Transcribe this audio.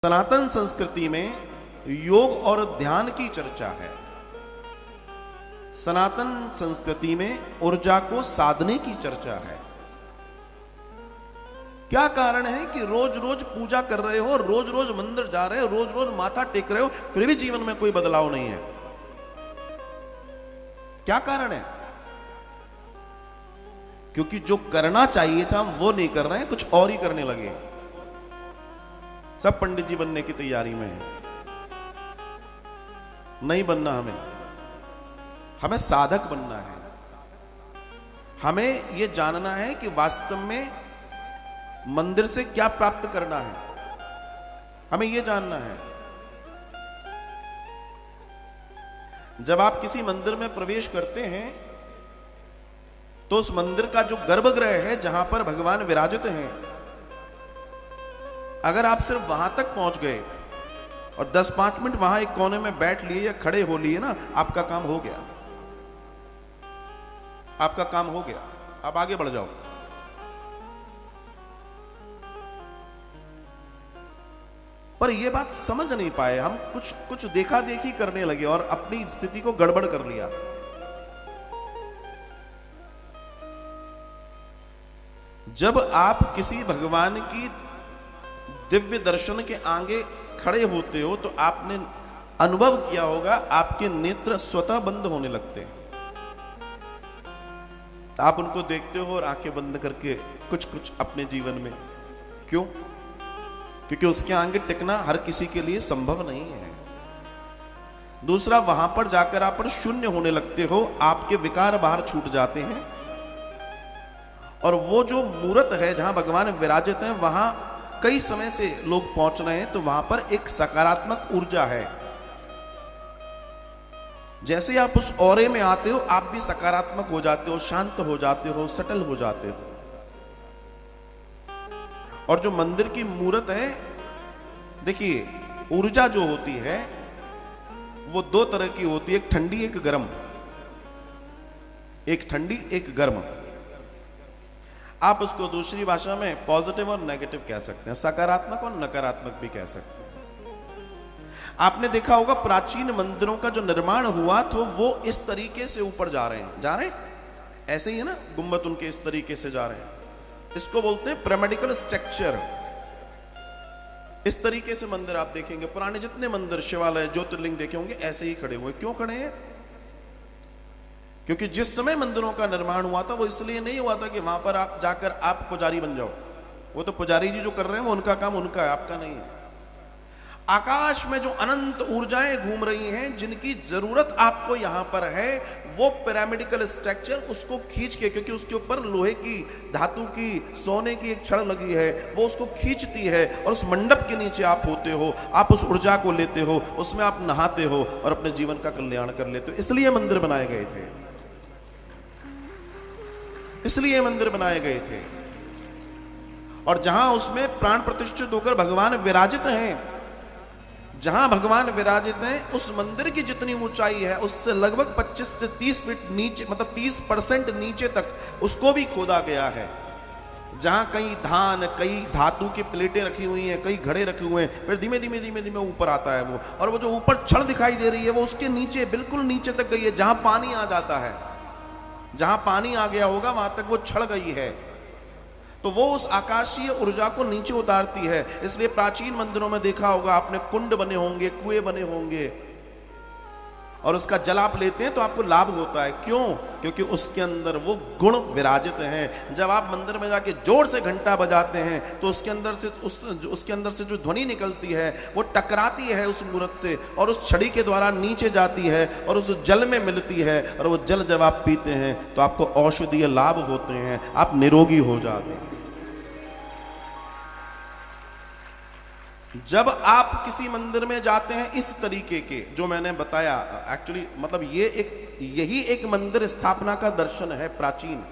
सनातन संस्कृति में योग और ध्यान की चर्चा है। सनातन संस्कृति में ऊर्जा को साधने की चर्चा है। क्या कारण है कि रोज रोज पूजा कर रहे हो, रोज रोज मंदिर जा रहे हो, रोज रोज माथा टेक रहे हो, फिर भी जीवन में कोई बदलाव नहीं है? क्या कारण है? क्योंकि जो करना चाहिए था वो नहीं कर रहे हैं, कुछ और ही करने लगे। सब पंडित जी बनने की तैयारी में है। नहीं बनना, हमें साधक बनना है। हमें यह जानना है कि वास्तव में मंदिर से क्या प्राप्त करना है, हमें यह जानना है। जब आप किसी मंदिर में प्रवेश करते हैं तो उस मंदिर का जो गर्भगृह है, जहां पर भगवान विराजित हैं, अगर आप सिर्फ वहां तक पहुंच गए और 10-5 मिनट वहां एक कोने में बैठ लिए या खड़े हो लिए ना, आपका काम हो गया। आपका काम हो गया, आप आगे बढ़ जाओ। पर यह बात समझ नहीं पाए हम, कुछ देखा देखी करने लगे और अपनी स्थिति को गड़बड़ कर लिया। जब आप किसी भगवान की दिव्य दर्शन के आगे खड़े होते हो तो आपने अनुभव किया होगा, आपके नेत्र स्वतः बंद होने लगते हैं। आप उनको देखते हो और आंखें बंद करके कुछ अपने जीवन में। क्यों? क्योंकि उसके आगे टिकना हर किसी के लिए संभव नहीं है। दूसरा, वहां पर जाकर आप शून्य होने लगते हो, आपके विकार बाहर छूट जाते हैं और वो जो मूर्त है जहां भगवान विराजित हैं, वहां कई समय से लोग पहुंच रहे हैं, तो वहां पर एक सकारात्मक ऊर्जा है। जैसे आप उस औरे में आते हो, आप भी सकारात्मक हो जाते हो, शांत हो जाते हो, सटल हो जाते हो। और जो मंदिर की मूर्त है, देखिए, ऊर्जा जो होती है वो 2 तरह की होती है, एक ठंडी एक गर्म। एक ठंडी एक गर्म। आप उसको दूसरी भाषा में पॉजिटिव और नेगेटिव कह सकते हैं, सकारात्मक और नकारात्मक भी कह सकते हैं। आपने देखा होगा प्राचीन मंदिरों का जो निर्माण हुआ तो वो इस तरीके से ऊपर जा रहे हैं, ऐसे ही है ना, गुंबद उनके इस तरीके से जा रहे हैं। इसको बोलते हैं पिरामिडल स्ट्रक्चर। इस तरीके से मंदिर आप देखेंगे, पुराने जितने मंदिर, शिवालय, ज्योतिर्लिंग देखे होंगे, ऐसे ही खड़े हुए। क्यों खड़े हैं? क्योंकि जिस समय मंदिरों का निर्माण हुआ था वो इसलिए नहीं हुआ था कि वहां पर आप जाकर आप पुजारी बन जाओ। वो तो पुजारी जी जो कर रहे हैं वो उनका काम उनका है, आपका नहीं है। आकाश में जो अनंत ऊर्जाएं घूम रही हैं, जिनकी जरूरत आपको यहां पर है, वो पिरामिडल स्ट्रक्चर उसको खींच के, क्योंकि उसके ऊपर लोहे की, धातु की, सोने की एक छड़ लगी है, वो उसको खींचती है और उस मंडप के नीचे आप होते हो, आप उस ऊर्जा को लेते हो, उसमें आप नहाते हो और अपने जीवन का कल्याण कर लेते हो। इसलिए मंदिर बनाए गए थे, इसलिए मंदिर बनाए गए थे। और जहां उसमें प्राण प्रतिष्ठित होकर भगवान विराजित हैं, जहां भगवान विराजित हैं, उस मंदिर की जितनी ऊंचाई है उससे लगभग 25 से 30 फीट नीचे, मतलब 30% नीचे तक उसको भी खोदा गया है। जहां कई धान, कई धातु की प्लेटें रखी हुई हैं, कई घड़े रखे हुए हैं, फिर धीमे धीमे धीमे धीमे ऊपर आता है वो। और वो जो ऊपर छड़ दिखाई दे रही है वो उसके नीचे, बिल्कुल नीचे तक गई है, जहां पानी आ जाता है। जहां पानी आ गया होगा वहां तक वो छड़ गई है। तो वो उस आकाशीय ऊर्जा को नीचे उतारती है। इसलिए प्राचीन मंदिरों में देखा होगा आपने, कुंड बने होंगे, कुएं बने होंगे, और उसका जल आप लेते हैं तो आपको लाभ होता है। क्यों? क्योंकि उसके अंदर वो गुण विराजित हैं। जब आप मंदिर में जाके जोर से घंटा बजाते हैं तो उसके अंदर से जो ध्वनि निकलती है वो टकराती है उस मूर्त से और उस छड़ी के द्वारा नीचे जाती है और उस जल में मिलती है। और वो जल जब आप पीते हैं तो आपको औषधीय लाभ होते हैं, आप निरोगी हो जाते हैं। जब आप किसी मंदिर में जाते हैं इस तरीके के, जो मैंने बताया, एक्चुअली मतलब यही एक मंदिर स्थापना का दर्शन है प्राचीन।